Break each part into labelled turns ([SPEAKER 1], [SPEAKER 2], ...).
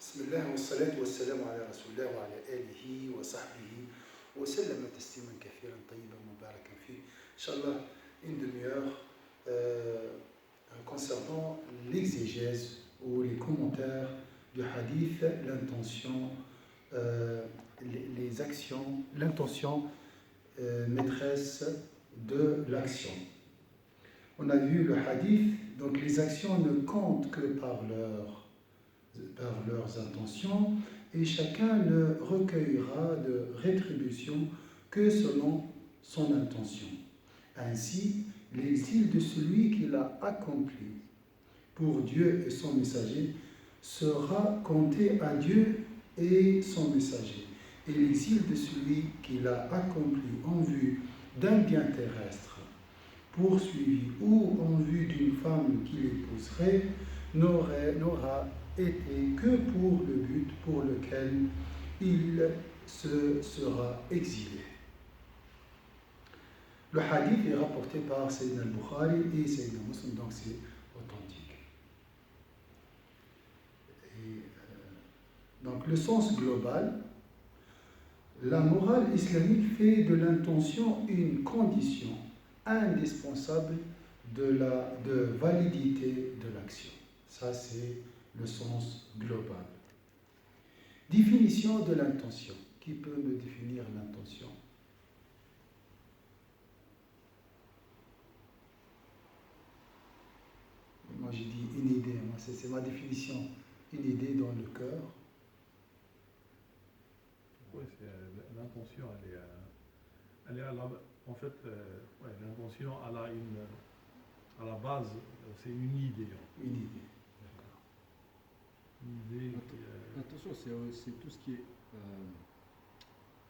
[SPEAKER 1] بسم الله والصلاة والسلام على رسول الله وعلى آله وصحبه وسلم تسليما كثيرا طيبا مباركا فيه. Inch'Allah, une demi-heure concernant l'exégèse ou les commentaires du hadith, l'intention, les actions, l'intention maîtresse de l'action. On a vu le hadith, donc les actions ne comptent que par leurs intentions et chacun ne recueillera de rétribution que selon son intention. Ainsi, l'exil de celui qui l'a accompli pour Dieu et son messager sera compté à Dieu et son messager. Et l'exil de celui qui l'a accompli en vue d'un bien terrestre poursuivi ou en vue d'une femme qui l'épouserait n'aura été que pour le but pour lequel il se sera exilé. Le hadith est rapporté par Sayyidina al-Bukhari et Sayyidina Muslim, donc c'est authentique. Donc le sens global, la morale islamique fait de l'intention une condition indispensable de validité de l'action. Ça, c'est le sens global. Définition de l'intention. Qui peut me définir l'intention? Moi, j'ai dit une idée. Moi, c'est ma définition. Une idée dans le cœur.
[SPEAKER 2] Oui, l'intention, elle est à la... En fait, l'intention, à la base, c'est une idée.
[SPEAKER 1] Une idée.
[SPEAKER 3] L'intention, c'est tout ce qui est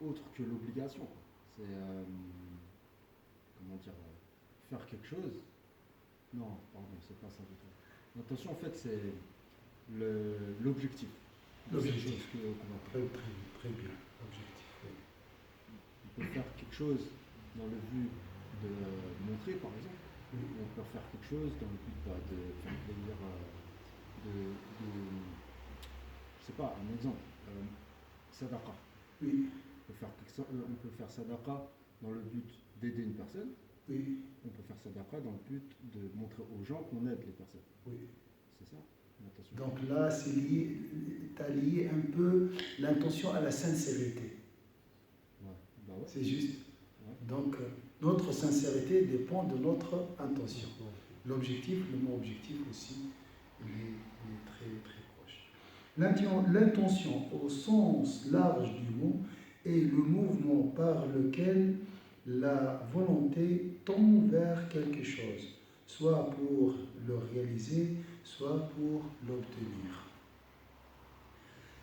[SPEAKER 3] autre que l'obligation. C'est, comment dire, faire quelque chose. Non, pardon, c'est pas ça du tout. L'intention, en fait, c'est l'objectif.
[SPEAKER 1] L'objectif. Très bien. L'objectif, oui.
[SPEAKER 3] On peut faire quelque chose dans le but de montrer, par exemple. On peut faire quelque chose dans le but de faire plaisir, je sais pas, un exemple, sadaqa.
[SPEAKER 1] Oui.
[SPEAKER 3] On peut faire sadaqa dans le but d'aider une personne.
[SPEAKER 1] Oui.
[SPEAKER 3] On peut faire sadaqa dans le but de montrer aux gens qu'on aide les personnes.
[SPEAKER 1] Oui.
[SPEAKER 3] C'est ça, l'intention.
[SPEAKER 1] Donc là, tu as lié un peu l'intention à la sincérité.
[SPEAKER 3] Ouais. Bah ouais.
[SPEAKER 1] C'est juste.
[SPEAKER 3] Ouais.
[SPEAKER 1] Donc, notre sincérité dépend de notre intention. L'objectif, le mot objectif aussi, il est très, très proche. L'intention, au sens large du mot, est le mouvement par lequel la volonté tend vers quelque chose, soit pour le réaliser, soit pour l'obtenir.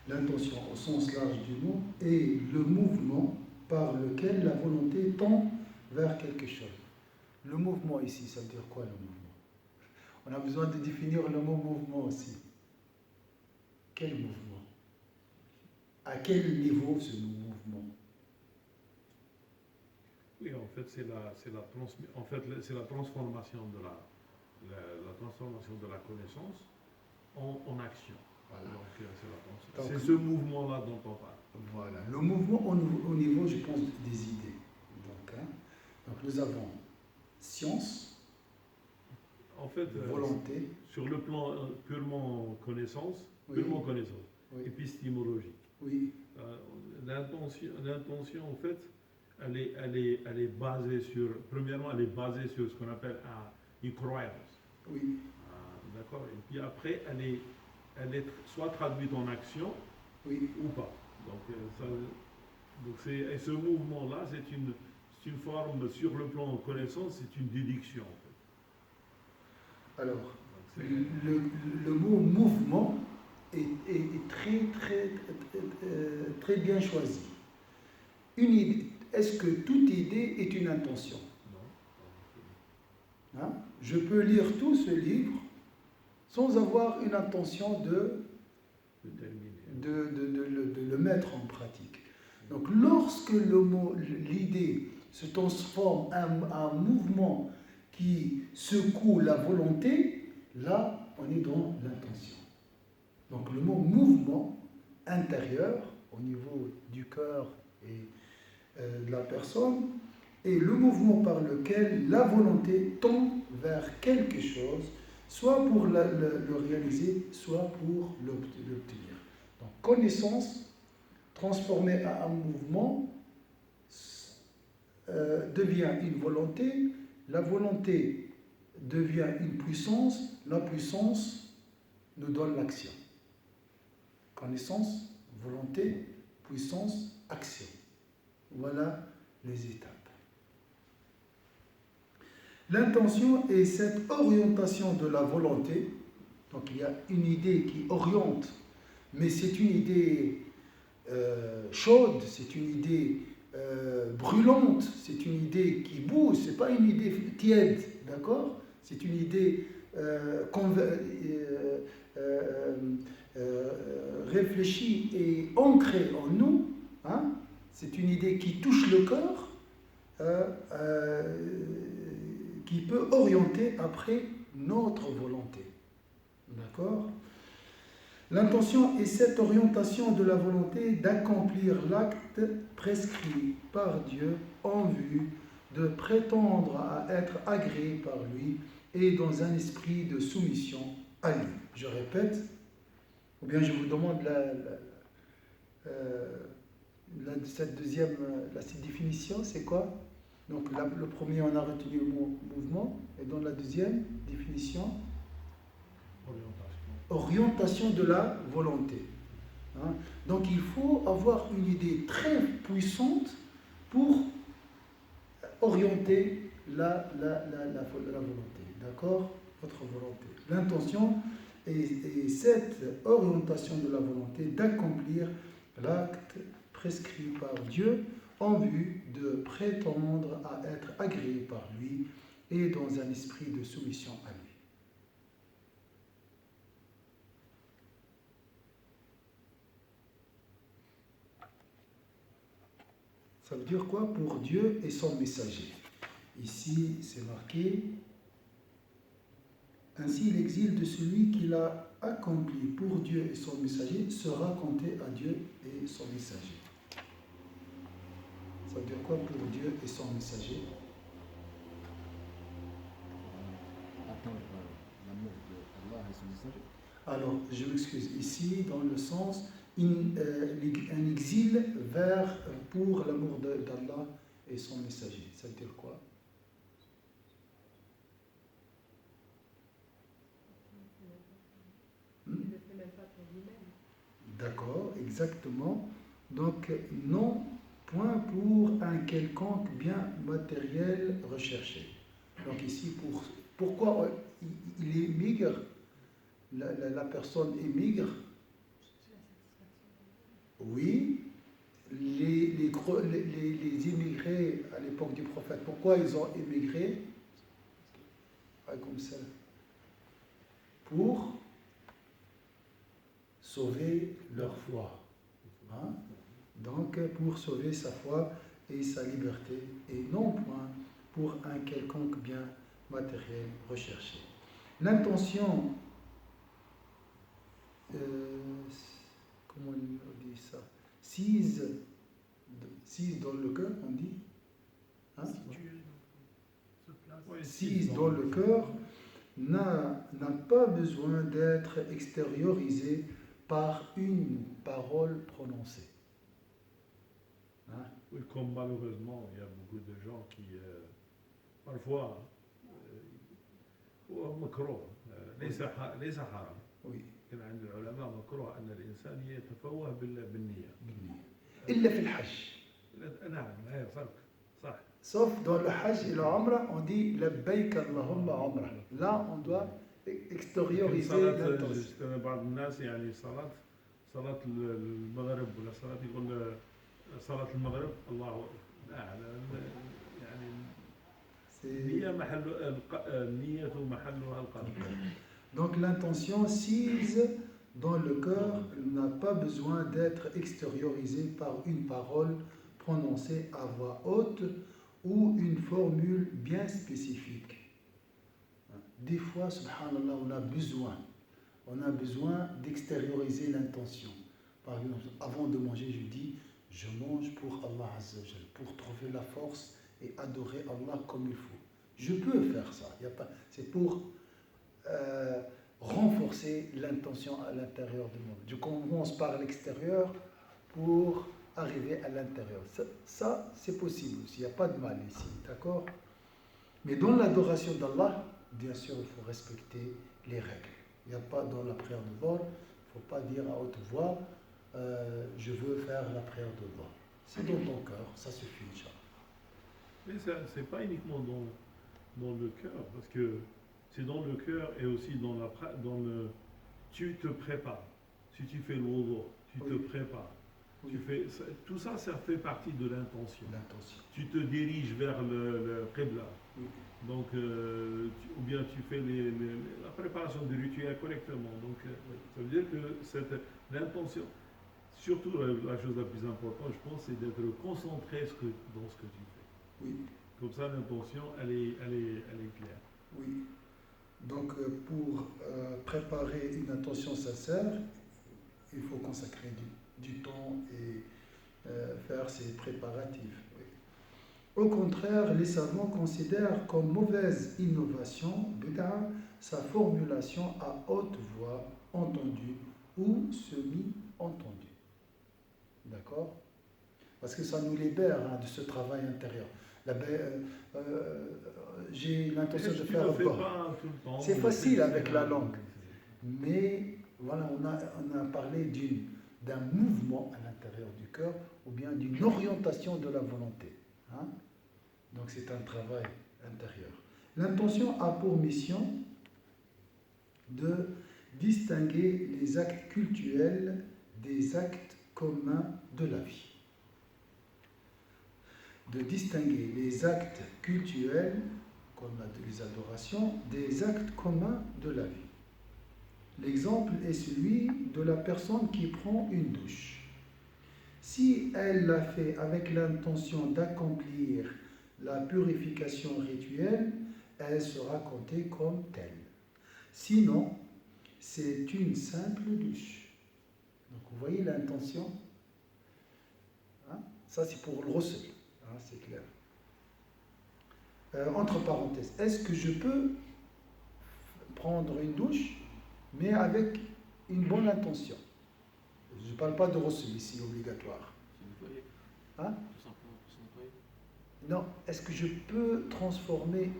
[SPEAKER 1] L'intention, au sens large du mot, est le mouvement par lequel la volonté tend vers quelque chose. Le mouvement ici, ça veut dire quoi le mouvement? On a besoin de définir le mot mouvement aussi. Quel mouvement? À quel niveau ce mouvement?
[SPEAKER 2] Oui, en fait, c'est la transformation de la transformation de la connaissance en action.
[SPEAKER 1] Voilà.
[SPEAKER 2] Donc, c'est ce mouvement-là dont on parle.
[SPEAKER 1] Voilà. Le mouvement au niveau, je pense, des idées. Donc nous avons science,
[SPEAKER 2] en fait,
[SPEAKER 1] volonté.
[SPEAKER 2] Sur le plan purement connaissance,
[SPEAKER 1] Oui. Oui.
[SPEAKER 2] épistémologique.
[SPEAKER 1] Oui.
[SPEAKER 2] L'intention, en fait, elle est basée sur, premièrement, elle est basée sur ce qu'on appelle une croyance.
[SPEAKER 1] Oui.
[SPEAKER 2] D'accord. Et puis après, elle est soit traduite en action,
[SPEAKER 1] oui,
[SPEAKER 2] ou pas. Et ce mouvement-là, c'est une forme, sur le plan connaissance, c'est une déduction. En fait.
[SPEAKER 1] Alors, le mot mouvement est très, très, très bien choisi. Une idée, est-ce que toute idée est une intention?
[SPEAKER 2] Non.
[SPEAKER 1] Hein? Je peux lire tout ce livre sans avoir une intention de le mettre en pratique. Donc, lorsque l'idée se transforme en un mouvement qui secoue la volonté, là, on est dans l'intention. Donc le mot mouvement intérieur au niveau du cœur et de la personne est le mouvement par lequel la volonté tend vers quelque chose, soit pour le réaliser, soit pour l'obtenir. Donc connaissance transformée à un mouvement devient une volonté, la volonté devient une puissance, la puissance nous donne l'action. Connaissance, volonté, puissance, action. Voilà les étapes. L'intention est cette orientation de la volonté. Donc il y a une idée qui oriente, mais c'est une idée chaude, c'est une idée brûlante, c'est une idée qui bouge, c'est pas une idée tiède, d'accord? C'est une idée réfléchie et ancrée en nous, hein? C'est une idée qui touche le cœur, qui peut orienter après notre volonté, d'accord? L'intention est cette orientation de la volonté d'accomplir l'acte prescrit par Dieu en vue de prétendre à être agréé par lui et dans un esprit de soumission à lui. Je répète, ou bien je vous demande cette définition, c'est quoi? Donc le premier, on a retenu le mot mouvement, et dans la deuxième définition, orientation de la volonté. Hein? Donc il faut avoir une idée très puissante pour orienter la volonté, d'accord? Votre volonté. L'intention est cette orientation de la volonté d'accomplir l'acte prescrit par Dieu en vue de prétendre à être agréé par lui et dans un esprit de soumission à lui. Ça veut dire quoi? Pour Dieu et son messager. Ici, c'est marqué « Ainsi, l'exil de celui qui l'a accompli pour Dieu et son messager sera compté à Dieu et son messager. » Ça veut dire quoi pour Dieu et son messager?
[SPEAKER 3] Attendre l'amour d'Allah et son messager.
[SPEAKER 1] Alors, je m'excuse, ici, dans le sens, un exil pour l'amour d'Allah et son messager. Ça veut dire quoi? D'accord, exactement. Donc, non, point pour un quelconque bien matériel recherché. Donc ici, pourquoi il émigre, la personne émigre? Oui, les immigrés à l'époque du prophète, pourquoi ils ont émigré? Comme ça. Pour sauver leur foi. Hein? Donc, pour sauver sa foi et sa liberté, et non point pour un quelconque bien matériel recherché. L'intention, comment on dit ça? Sise dans le cœur, on dit? Hein? Sise dans le cœur n'a pas besoin d'être extériorisé par une parole prononcée. Hein?
[SPEAKER 2] Oui, comme malheureusement, il y a beaucoup de gens qui, parfois, مكروه ليس حرام.
[SPEAKER 1] Oui.
[SPEAKER 2] كان عند العلماء مكروه أن الإنسان يتفوه بالنية.
[SPEAKER 1] إلا في الحج.
[SPEAKER 2] نعم، هي صح.
[SPEAKER 1] Sauf dans le Hajj et le Umrah, on dit لبيك اللهم عمرة. Là, on doit extérioriser l'intention.
[SPEAKER 2] بعض الناس يعني صلاة المغرب ولا صلاة يقول صلاة المغرب الله أعلم يعني النية محلها القلب.
[SPEAKER 1] Donc l'intention sise dans le cœur n'a pas besoin d'être extériorisée par une parole prononcée à voix haute ou une formule bien spécifique. Des fois, subhanallah, on a besoin d'extérioriser l'intention. Par exemple, avant de manger, je dis, je mange pour Allah Azza wa Jal, pour trouver la force et adorer Allah comme il faut. Je peux faire ça. C'est pour renforcer l'intention à l'intérieur du monde. Je commence par l'extérieur pour arriver à l'intérieur. Ça c'est possible aussi. Il n'y a pas de mal ici. D'accord? Mais dans l'adoration d'Allah, bien sûr, il faut respecter les règles. Il n'y a pas dans la prière de Dhuhr, il ne faut pas dire à haute voix je veux faire la prière de Dhuhr. C'est dans ton cœur, ça suffit, Inch'Allah.
[SPEAKER 2] Mais ce n'est pas uniquement dans le cœur, parce que c'est dans le cœur et aussi dans le. Tu te prépares. Si tu fais le wudu, tu te prépares.
[SPEAKER 1] Oui.
[SPEAKER 2] Tout ça, ça fait partie de l'intention.
[SPEAKER 1] L'intention.
[SPEAKER 2] Tu te diriges vers le Qibla.
[SPEAKER 1] Oui.
[SPEAKER 2] Donc, ou bien tu fais la préparation du rituel correctement. Donc, ça veut dire que l'intention, surtout la chose la plus importante, je pense, c'est d'être concentré dans ce que tu fais.
[SPEAKER 1] Oui.
[SPEAKER 2] Comme ça, l'intention, elle est claire.
[SPEAKER 1] Oui. Donc, pour préparer une intention sincère, il faut consacrer du temps et faire ces préparatifs. Oui. Au contraire, les savants considèrent comme mauvaise innovation, bid'a, sa formulation à haute voix, entendue ou semi-entendue. D'accord? Parce que ça nous libère de ce travail intérieur. J'ai l'intention de faire c'est facile avec la langue. Mais voilà, on a parlé d'un mouvement à l'intérieur du cœur ou bien d'une orientation de la volonté. Hein? Donc c'est un travail intérieur. L'intention a pour mission de distinguer les actes cultuels des actes communs de la vie. De distinguer les actes cultuels, comme les adorations, des actes communs de la vie. L'exemple est celui de la personne qui prend une douche. Si elle l'a fait avec l'intention d'accomplir la purification rituelle, elle sera comptée comme telle. Sinon, c'est une simple douche. Donc vous voyez l'intention, hein? Ça c'est pour le rosser, hein, c'est clair. Entre parenthèses, est-ce que je peux prendre une douche mais avec une bonne intention? Je ne parle pas de rosser ici, obligatoire. Hein? Non, est-ce que je peux transformer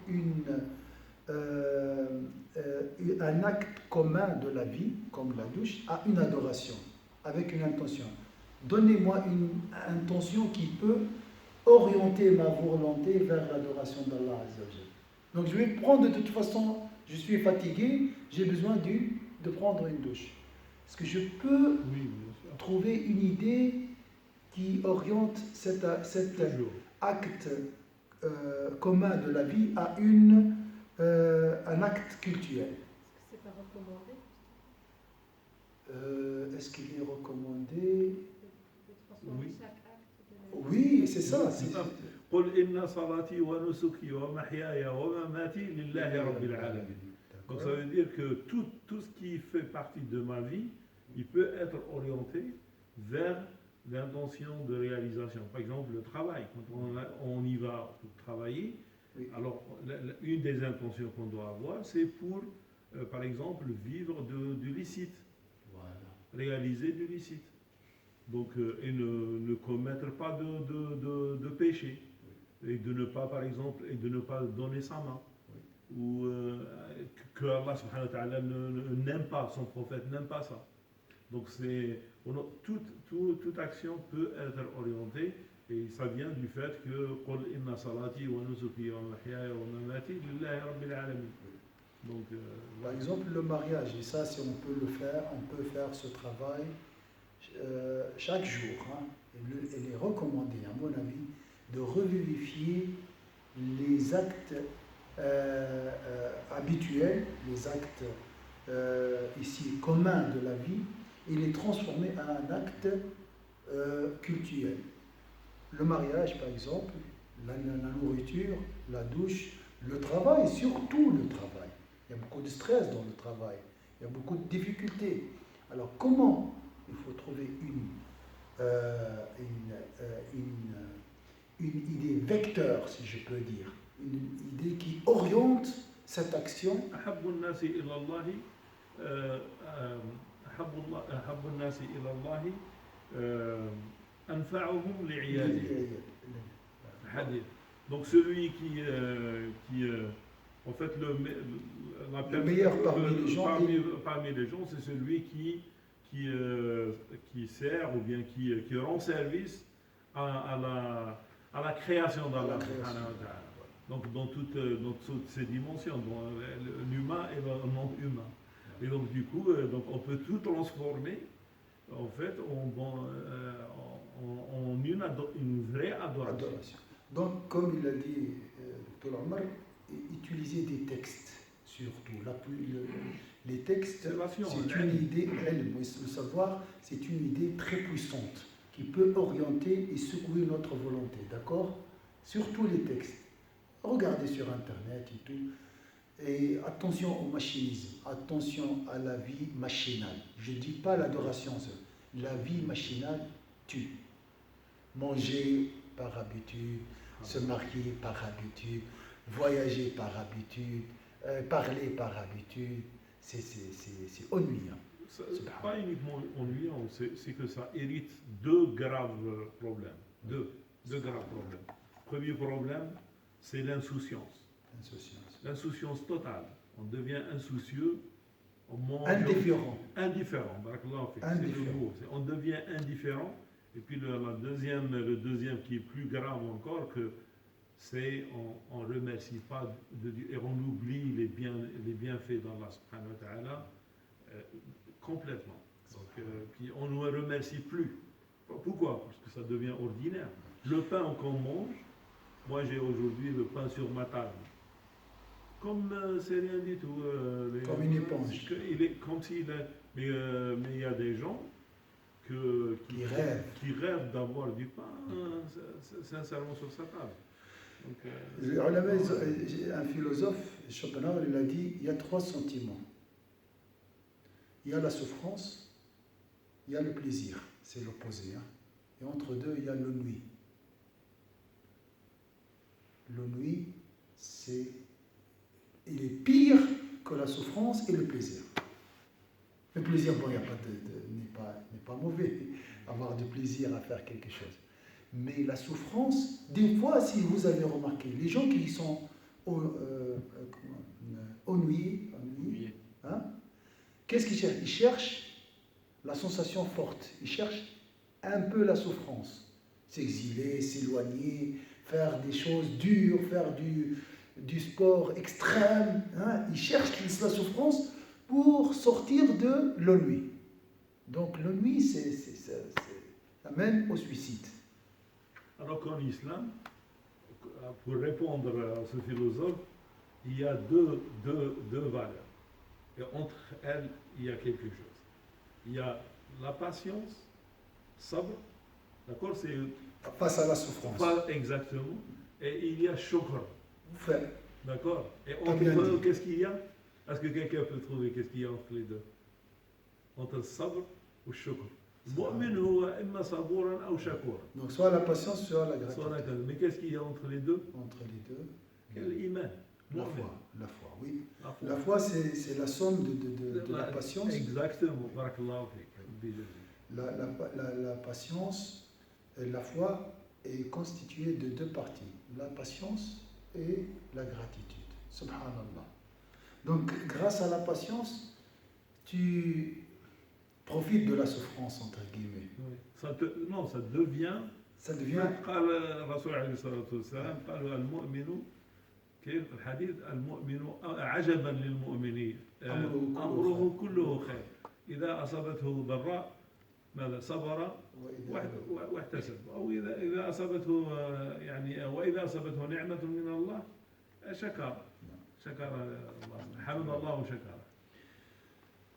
[SPEAKER 1] un acte commun de la vie, comme la douche, à une adoration, avec une intention? Donnez-moi une intention qui peut orienter ma volonté vers l'adoration d'Allah Azza wa Jal. Donc je vais prendre de toute façon, je suis fatigué, j'ai besoin de prendre une douche. Est-ce que je peux trouver une idée qui oriente cet acte commun de la vie à un acte cultuel?
[SPEAKER 4] Est-ce que c'est pas recommandé?
[SPEAKER 1] Est-ce qu'il est recommandé?
[SPEAKER 2] Oui.
[SPEAKER 1] Oui, c'est ça.
[SPEAKER 2] قل إن صلاتي ونسكي ومحياي ومماتي لله رب العالمين. Donc ça veut dire que tout ce qui fait partie de ma vie, il peut être orienté vers l'intention de réalisation. Par exemple, le travail. Quand on y va pour travailler, oui. Alors une des intentions qu'on doit avoir, c'est pour, par exemple, vivre du licite. Voilà. Réaliser du licite. Donc, et ne commettre pas de péché. Et de ne pas, par exemple, donner sa main. Oui. Ou que Allah subhanahu wa ta'ala n'aime pas, son prophète n'aime pas ça. Donc toute action peut être orientée, et ça vient du fait que قل إن صلاتي ونسكي ومحياي ومماتي لله رب العالمين. Donc,
[SPEAKER 1] par exemple, le mariage, et ça, si on peut le faire, on peut faire ce travail chaque jour. Hein. Il est recommandé, à mon avis, de revivifier les actes habituels, les actes ici communs de la vie, et les transformer en un acte cultuel. Le mariage, par exemple, la nourriture, la douche, le travail, surtout le travail. Il y a beaucoup de stress dans le travail. Il y a beaucoup de difficultés. Alors comment il faut trouver une idée vecteur, si je peux dire, une idée qui oriente cette action.
[SPEAKER 2] أحب الناس إلى الله أحب الناس إلى الله أنفعهم لعيالهم. Hadith. Donc celui qui en fait
[SPEAKER 1] le meilleur parmi les gens,
[SPEAKER 2] parmi les gens, c'est celui qui sert ou bien qui rend service à la création d'Allah. Donc dans toutes ces dimensions, dans l'humain et le non humain. Et donc du coup, donc on peut tout transformer en fait en une vraie adoration.
[SPEAKER 1] Donc comme il a dit Dr Omar, utiliser des textes surtout. Les textes, c'est une idée, le savoir, c'est une idée très puissante qui peut orienter et secouer notre volonté, d'accord? Surtout les textes. Regardez sur Internet et tout. Et attention au machinisme, attention à la vie machinale. Je ne dis pas l'adoration seule. La vie machinale tue. Manger par habitude, se marier par habitude, voyager par habitude, parler par habitude, c'est ennuyant.
[SPEAKER 2] C'est pas uniquement ennuyant, c'est que ça hérite deux graves problèmes. Deux graves problèmes. Premier problème, c'est l'insouciance. L'insouciance totale. On devient insoucieux, on mange.
[SPEAKER 1] Indifférent.
[SPEAKER 2] Indifférent. C'est le mot. On devient indifférent. Et puis le deuxième qui est plus grave encore, c'est on ne remercie pas de Dieu et on oublie les bienfaits d'Allah subhanahu wa ta'ala complètement. Donc, puis on ne le remercie plus. Pourquoi? Parce que ça devient ordinaire. Le pain qu'on mange, moi j'ai aujourd'hui le pain sur ma table. Comme c'est rien du tout.
[SPEAKER 1] Comme une éponge.
[SPEAKER 2] Comme s'il est. Mais il y a des gens qui rêvent d'avoir du pain sincèrement sur sa table. Donc,
[SPEAKER 1] un philosophe, Schopenhauer, il a dit il y a 3 sentiments. Il y a la souffrance, il y a le plaisir, c'est l'opposé. Hein. Et entre deux, il y a l'ennui. L'ennui, il est pire que la souffrance et le plaisir. Le plaisir, bon, n'est pas mauvais, avoir du plaisir à faire quelque chose. Mais la souffrance, des fois, si vous avez remarqué, les gens qui sont ennuyés, hein, qu'est-ce qu'ils cherchent? Ils cherchent la sensation forte, ils cherchent un peu la souffrance. S'exiler, s'éloigner, faire des choses dures, faire du sport extrême. Hein, ils cherchent la souffrance pour sortir de l'ennui. Donc l'ennui, ça amène au suicide.
[SPEAKER 2] Alors qu'en islam, pour répondre à ce philosophe, il y a deux valeurs. Et entre elles, il y a quelque chose. Il y a la patience, sabr, d'accord, c'est
[SPEAKER 1] face à la souffrance.
[SPEAKER 2] Pas exactement. Et il y a shukr. D'accord. Et entre eux, qu'est-ce qu'il y a? Est-ce que quelqu'un peut trouver qu'est-ce qu'il y a entre les deux? Entre le sabr ou le shukr.
[SPEAKER 1] Donc soit la patience, soit la gratitude.
[SPEAKER 2] Mais qu'est-ce qu'il y a entre les deux?
[SPEAKER 1] Entre les deux,
[SPEAKER 2] quel iman?
[SPEAKER 1] La foi, oui. La foi, c'est la somme de la patience.
[SPEAKER 2] Exactement.
[SPEAKER 1] La patience et la foi est constituée de 2 parties. La patience et la gratitude. Subhanallah. Donc, grâce à la patience, tu profites de la souffrance, entre guillemets.
[SPEAKER 2] Oui. Ça devient. قال الرسول عليه الصلاة والسلام قال المؤمن كيف الحديث المؤمن عجبا للمؤمنين أمره كله خير إذا أصابته ضراء ماذا صبر واحتسب أو إذا أصابته يعني وإذا أصابته نعمة من الله شكر الله حمد الله وشكر.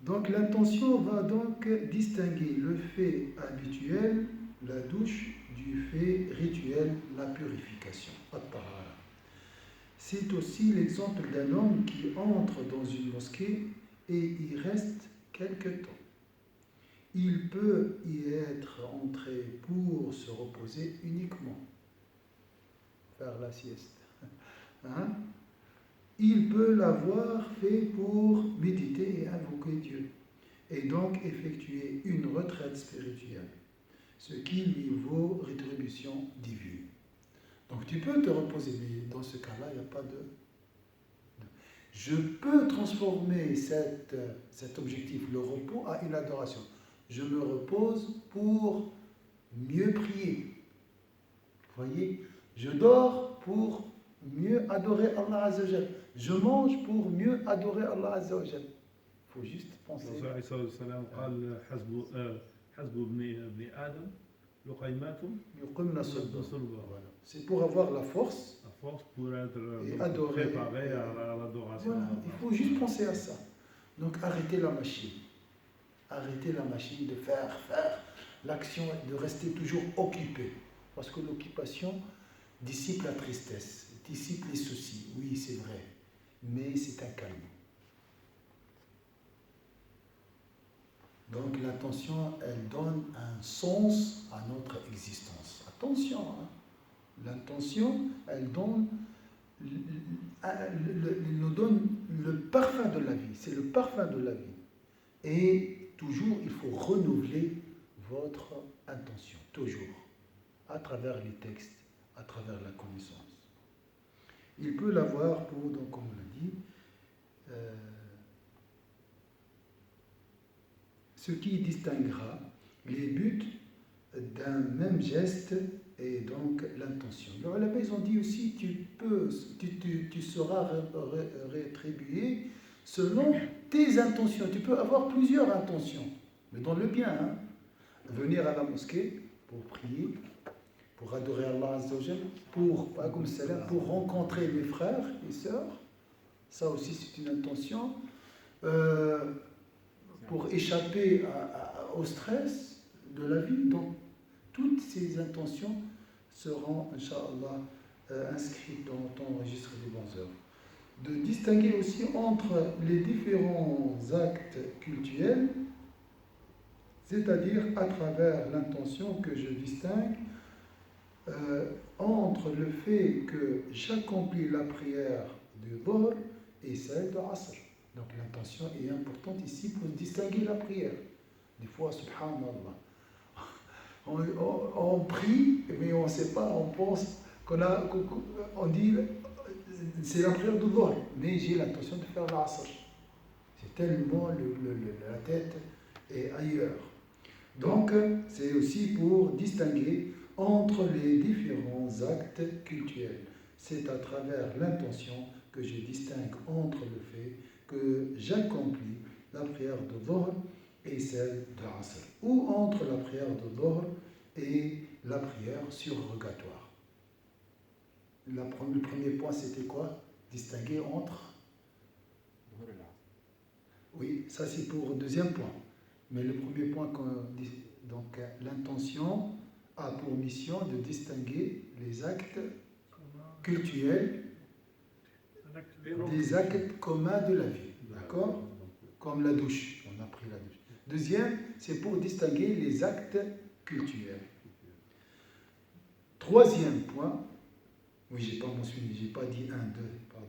[SPEAKER 1] Donc l'intention va donc distinguer le fait habituel, la douche, du fait rituel, la purification. C'est aussi l'exemple d'un homme qui entre dans une mosquée et y reste quelque temps. Il peut y être entré pour se reposer uniquement, faire la sieste. Hein? Il peut l'avoir fait pour méditer et invoquer Dieu, et donc effectuer une retraite spirituelle, ce qui lui vaut rétribution divine. Donc tu peux te reposer, mais dans ce cas-là, il n'y a pas de... Je peux transformer cet objectif, le repos, à une adoration. Je me repose pour mieux prier. Vous voyez? Je dors pour mieux adorer Allah Azzawajal. Je mange pour mieux adorer Allah Azzawajal. Il faut juste penser.
[SPEAKER 2] الرسول عليه الصلاة والسلام قال حسب ابن آدم لقيمات
[SPEAKER 1] يقمن
[SPEAKER 2] صلبه.
[SPEAKER 1] Voilà. C'est pour avoir la force.
[SPEAKER 2] La force pour être
[SPEAKER 1] adorer,
[SPEAKER 2] préparé à l'adoration.
[SPEAKER 1] Voilà. Il faut juste penser à ça. Donc arrêtez la machine. Arrêtez la machine de faire l'action, de rester toujours occupé. Parce que l'occupation dissipe la tristesse, dissipe les soucis. Oui, c'est vrai. Mais c'est un calme. Donc l'attention, elle donne un sens à notre existence. Attention, hein. L'intention, elle nous donne le parfum de la vie. C'est le parfum de la vie. Et toujours, il faut renouveler votre intention. Toujours. À travers les textes, à travers la connaissance. Il peut l'avoir pour, donc, comme on l'a dit, ce qui distinguera les buts d'un même geste et donc l'intention. Alors là-bas, ils ont dit aussi, tu seras rétribué selon tes intentions. Tu peux avoir plusieurs intentions, mais dans le bien. Hein. Venir à la mosquée pour prier, pour adorer Allah Azzawajal, pour rencontrer mes frères et sœurs. Ça aussi, c'est une intention. Pour échapper au stress de la vie. Donc, toutes ces intentions seront, Inch'Allah, inscrites dans ton registre des bonnes œuvres. De distinguer aussi entre les différents actes cultuels, c'est-à-dire à travers l'intention que je distingue entre le fait que j'accomplis la prière du Dhuhr et celle de Asr. Donc l'intention est importante ici pour distinguer la prière. Des fois, subhanallah, on prie, mais on ne sait pas, on pense on dit c'est la prière du Dhuhr, mais j'ai l'intention de faire l'Asr. C'est tellement la tête est ailleurs. Donc, c'est aussi pour distinguer entre les différents actes cultuels. C'est à travers l'intention que je distingue entre le fait que j'accomplis la prière de Dhuhr et celle de Asr, ou entre la prière de Dhuhr et la prière surrogatoire. Le premier point, c'était quoi? Distinguer entre... Oui, ça c'est pour le deuxième point. Mais le premier point, donc l'intention a pour mission de distinguer les actes cultuels des actes communs de la vie. D'accord? Comme la douche. On a pris la douche. Deuxième, c'est pour distinguer les actes cultuels. Troisième point, oui, j'ai pas mentionné, j'ai pas dit 1, 2, pardon.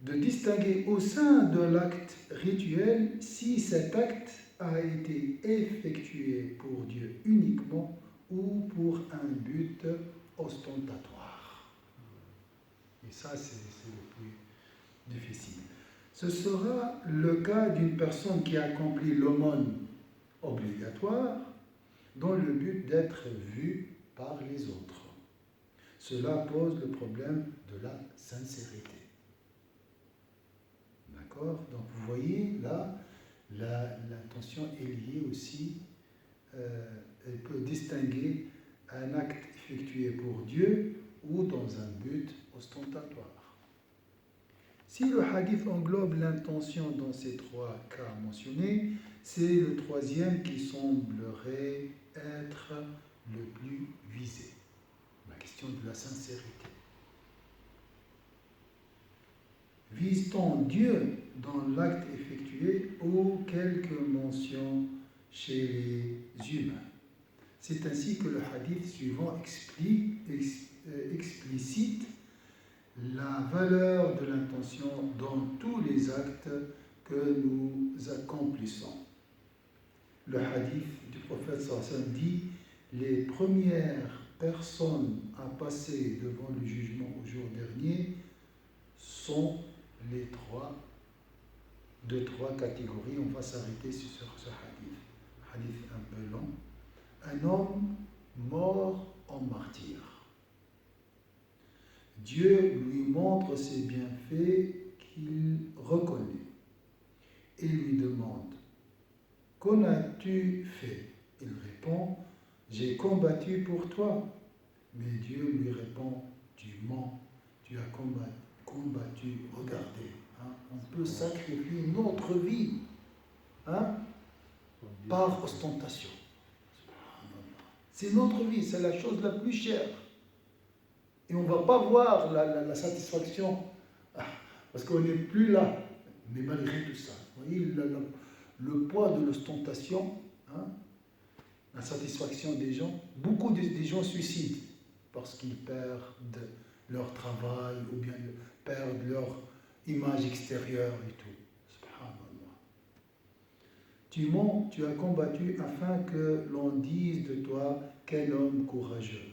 [SPEAKER 1] De distinguer au sein de l'acte rituel si cet acte a été effectué pour Dieu uniquement ou pour un but ostentatoire. Et ça, c'est le plus difficile. Ce sera le cas d'une personne qui accomplit l'aumône obligatoire dans le but d'être vue par les autres. Cela pose le problème de la sincérité. D'accord? Donc vous voyez, là, l'intention est liée aussi, elle peut distinguer un acte effectué pour Dieu ou dans un but ostentatoire. Si le hadith englobe l'intention dans ces trois cas mentionnés, c'est le troisième qui semblerait être le plus visé. La question de la sincérité. Vise-t-on Dieu dans l'acte effectué ou quelques mentions chez les humains? C'est ainsi que le hadith suivant explicite la valeur de l'intention dans tous les actes que nous accomplissons. Le hadith du prophète sallallahu alayhi wa sallam dit: les premières personnes à passer devant le jugement au jour dernier sont de trois catégories. On va s'arrêter sur ce hadith. Hadith un peu long. Un homme mort en martyr. Dieu lui montre ses bienfaits qu'il reconnaît et lui demande: qu'en as-tu fait? Il répond: j'ai combattu pour toi. Mais Dieu lui répond: tu mens, tu as combattu. Regardez, hein, on peut sacrifier notre vie, hein, par ostentation. C'est notre vie, c'est la chose la plus chère. Et on ne va pas voir la satisfaction, parce qu'on n'est plus là. Mais malgré tout ça, vous voyez le poids de l'ostentation, hein, la satisfaction des gens. Beaucoup des gens suicident parce qu'ils perdent leur travail ou bien perdent leur image extérieure et tout. Subhanallah. Tu mens, tu as combattu afin que l'on dise de toi quel homme courageux.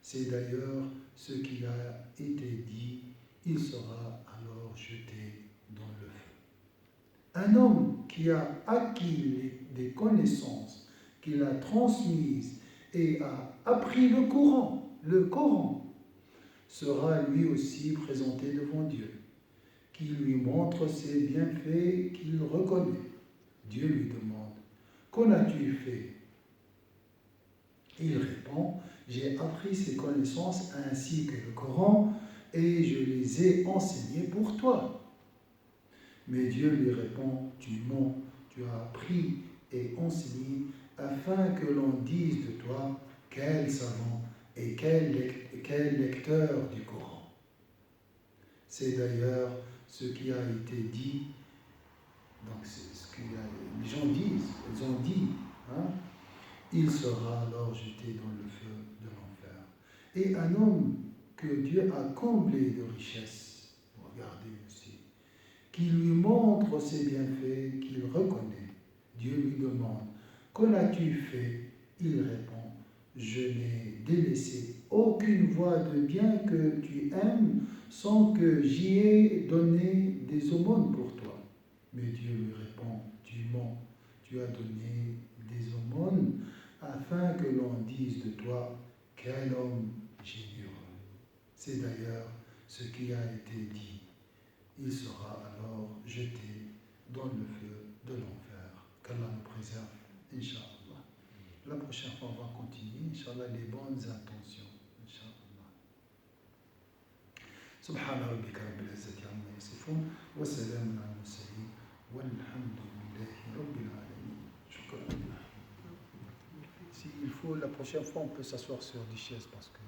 [SPEAKER 1] C'est d'ailleurs ce qui a été dit: il sera alors jeté dans le feu. Un homme qui a acquis des connaissances, qu'il a transmises et a appris le Coran, sera lui aussi présenté devant Dieu, qui lui montre ses bienfaits qu'il reconnaît. Dieu lui demande: qu'en as-tu fait? Il répond: j'ai appris ces connaissances ainsi que le Coran et je les ai enseignées pour toi. Mais Dieu lui répond: tu mens, tu as appris et enseigné afin que l'on dise de toi quel savant et quel lecteur du Coran. C'est d'ailleurs ce qui a été dit. Donc c'est ce que les gens disent, ils ont dit, hein, il sera alors jeté dans le feu de l'enfer. Et un homme que Dieu a comblé de richesses, regardez aussi, qui lui montre ses bienfaits, qu'il reconnaît. Dieu lui demande: qu'en as-tu fait? Il répond: je n'ai délaissé aucune voie de bien que tu aimes sans que j'y ai donné des aumônes pour toi. Mais Dieu lui répond: tu mens, tu as donné des aumônes afin que l'on dise de toi quel homme généreux. C'est d'ailleurs ce qui a été dit: il sera alors jeté dans le feu de l'enfer. Qu'Allah nous préserve, Inch'Allah. La prochaine fois, on va continuer, Inch'Allah, les bonnes intentions, Inch'Allah. Subhana rabbika rabbil izzati amma yasifun, wa salamun ala al-mursalin, walhamdulillahi rabbil alamin. Shukran. S'il faut, la prochaine fois, on peut s'asseoir sur des chaises parce que